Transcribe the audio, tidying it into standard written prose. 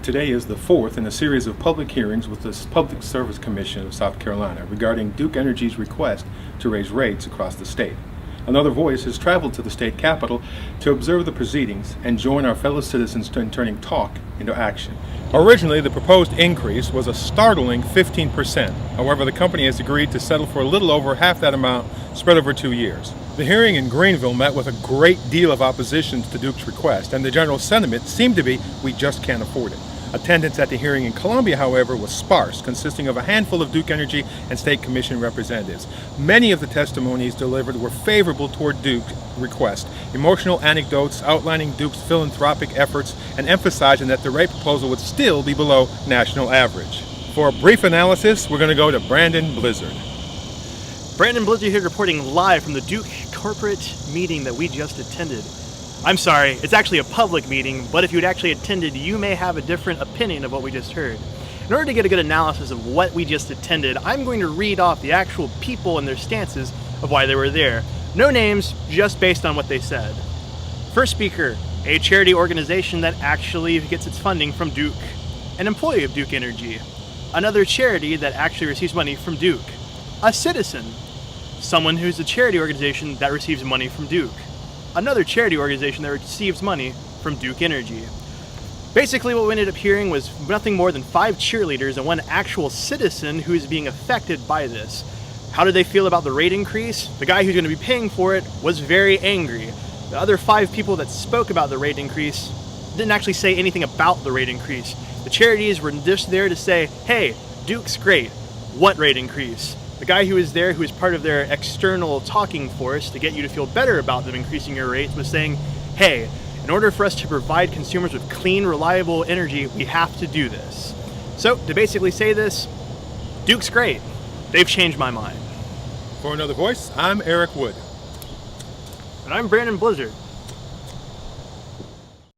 Today is the fourth in a series of public hearings with the Public Service Commission of South Carolina regarding Duke Energy's request to raise rates across the state. Another Voice has traveled to the state capitol to observe the proceedings and join our fellow citizens in turning talk into action. Originally, the proposed increase was a startling 15%. However, the company has agreed to settle for a little over half that amount spread over 2 years. The hearing in Greenville met with a great deal of opposition to Duke's request, and the general sentiment seemed to be, we just can't afford it. Attendance at the hearing in Columbia, however, was sparse, consisting of a handful of Duke Energy and State Commission representatives. Many of the testimonies delivered were favorable toward Duke's request, emotional anecdotes outlining Duke's philanthropic efforts and emphasizing that the rate proposal would still be below national average. For a brief analysis, we're going to go to Brandon Blizzard. Brandon Blizzard here reporting live from the Duke corporate meeting that we just attended. I'm sorry, it's actually a public meeting, but if you had actually attended, you may have a different opinion of what we just heard. In order to get a good analysis of what we just attended, I'm going to read off the actual people and their stances of why they were there. No names, just based on what they said. First speaker, a charity organization that actually gets its funding from Duke. An employee of Duke Energy. Another charity that actually receives money from Duke. A citizen. Someone who's a charity organization that receives money from Duke. Another charity organization that receives money from Duke Energy. Basically what we ended up hearing was nothing more than 5 cheerleaders and one actual citizen who is being affected by this. How did they feel about the rate increase? The guy who's going to be paying for it was very angry. The other 5 people that spoke about the rate increase didn't actually say anything about the rate increase. The charities were just there to say, hey, Duke's great. What rate increase? The guy who was there, who was part of their external talking force to get you to feel better about them increasing your rates, was saying, hey, in order for us to provide consumers with clean, reliable energy, we have to do this. So, to basically say this, Duke's great. They've changed my mind. For Another Voice, I'm Eric Wood. And I'm Brandon Blizzard.